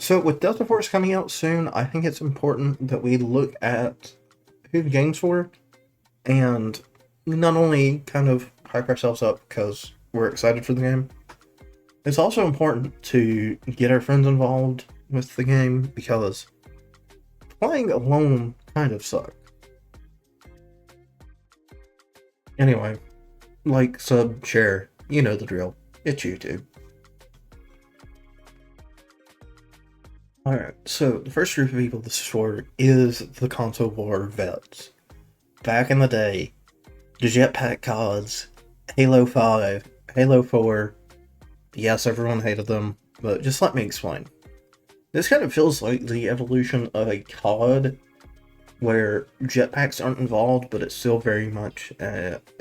So with Delta Force coming out soon, I think it's important that we look at who the game's for and not only kind of hype ourselves up because we're excited for the game. It's also important to get our friends involved with the game because playing alone kind of sucks. Anyway, like, sub, share, you know the drill. It's YouTube. Alright, so the first group of people this is for is the console war vets. Back in the day, the Jetpack gods, Halo 5, Halo 4, yes, everyone hated them, but just let me explain. This kind of feels like the evolution of a COD, where jetpacks aren't involved, but it's still very much,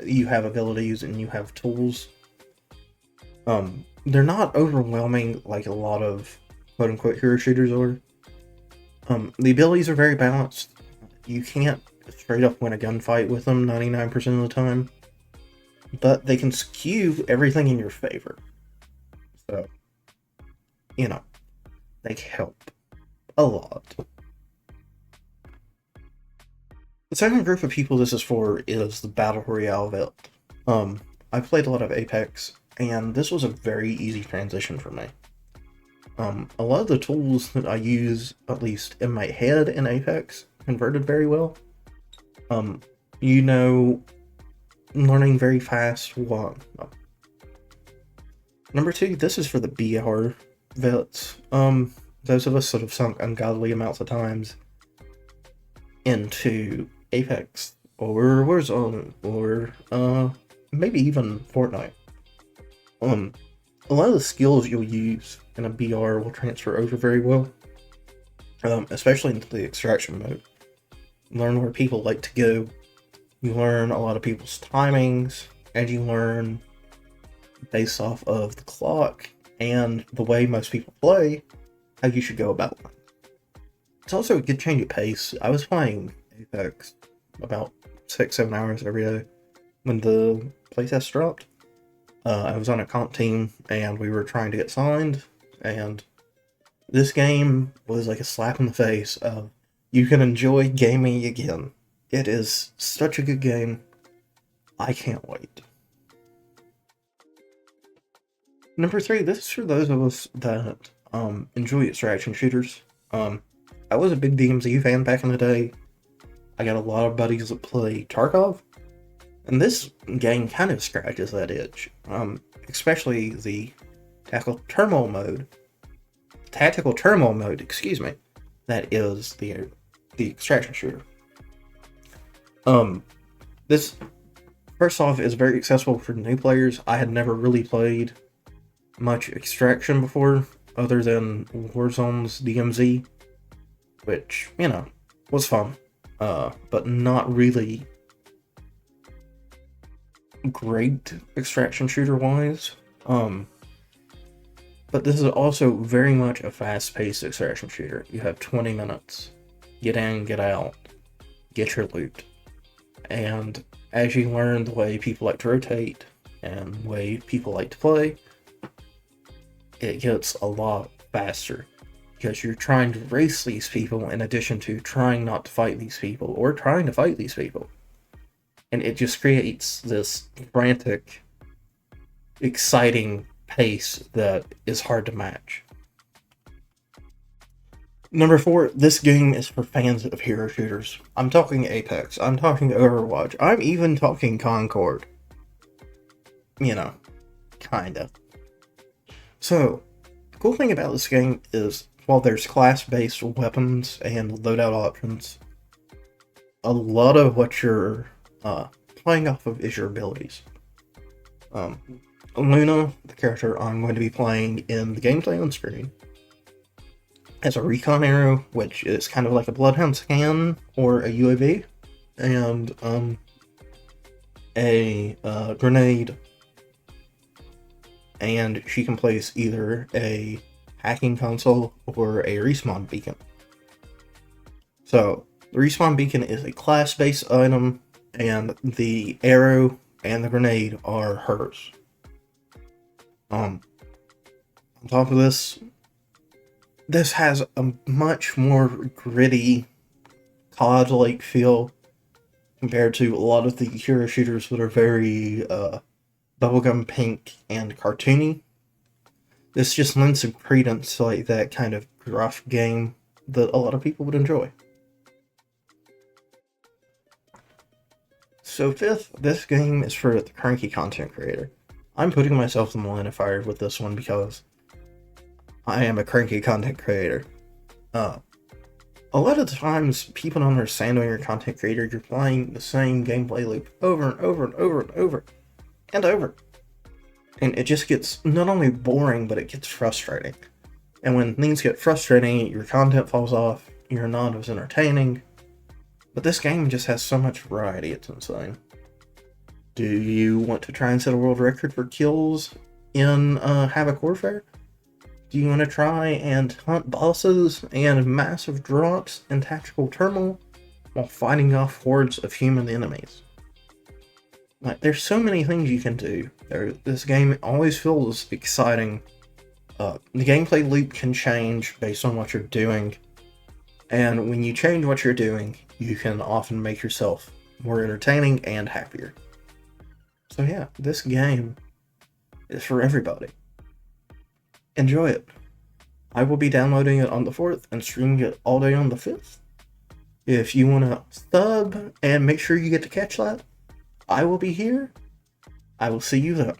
you have abilities and you have tools. They're not overwhelming like a lot of quote-unquote hero shooters are. The abilities are very balanced. You can't straight up win a gunfight with them 99% of the time, but they can skew everything in your favor. So, you know, they help a lot. The second group of people this is for is the Battle Royale vet. I played a lot of Apex, and this was a very easy transition for me. A lot of the tools that I use, at least in my head in Apex, converted very well. Learning very fast. One. Number two, this is for the BR vets. Those of us that have sunk ungodly amounts of times into Apex or Warzone or maybe even Fortnite. A lot of the skills you'll use in a BR will transfer over very well, especially into the extraction mode. You learn where people like to go, you learn a lot of people's timings, and you learn based off of the clock and the way most people play, how you should go about things. It's also a good change of pace. I was playing Apex about 6-7 hours every day when the playtest dropped. I was on a comp team and we were trying to get signed, and this game was like a slap in the face of you can enjoy gaming again. It is such a good game. I can't wait. Number three, this is for those of us that enjoy extraction shooters. I was a big DMZ fan back in the day. I got a lot of buddies that play Tarkov, and this game kind of scratches that itch, especially the tactical turmoil mode. Excuse me. That is the extraction shooter. This first off is very accessible for new players. I had never really played much extraction before, other than Warzone's DMZ, which was fun, but not really great extraction shooter wise. But this is also very much a fast-paced extraction shooter. You have 20 minutes. Get in, get out, get your loot. And as you learn the way people like to rotate and the way people like to play, it gets a lot faster because you're trying to race these people in addition to trying not to fight these people or trying to fight these people. And it just creates this frantic, exciting pace that is hard to match. Number four, this game is for fans of hero shooters. I'm talking Apex, I'm talking Overwatch, I'm even talking Concord. Kinda. So, the cool thing about this game is, while there's class-based weapons and loadout options, a lot of what you're playing off of is your abilities. Luna, the character I'm going to be playing in the gameplay on screen, has a recon arrow, which is kind of like a bloodhound scan or a UAV, and a grenade, and she can place either a hacking console or a respawn beacon. So, the respawn beacon is a class-based item, and the arrow and the grenade are hers. On top of this, this has a much more gritty COD-like feel compared to a lot of the hero shooters that are very bubblegum pink and cartoony. This just lends some credence to like that kind of gruff game that a lot of people would enjoy. So fifth, this game is for the cranky content creator. I'm putting myself in the line of fire with this one because I am a cranky content creator. A lot of the times, people don't understand when you're a content creator, you're playing the same gameplay loop over and over and over and over and over. And it just gets not only boring, but it gets frustrating. And when things get frustrating, your content falls off, you're not as entertaining. But this game just has so much variety, it's insane. Do you want to try and set a world record for kills in Havoc Warfare? Do you want to try and hunt bosses and massive drops in Tactical Turmoil while fighting off hordes of human enemies? Like, there's so many things you can do. This game always feels exciting. The gameplay loop can change based on what you're doing, and when you change what you're doing, you can often make yourself more entertaining and happier. So yeah, this game is for everybody. Enjoy it. I will be downloading it on the 4th and streaming it all day on the 5th. If you want to sub and make sure you get to catch that, I will be here. I will see you then.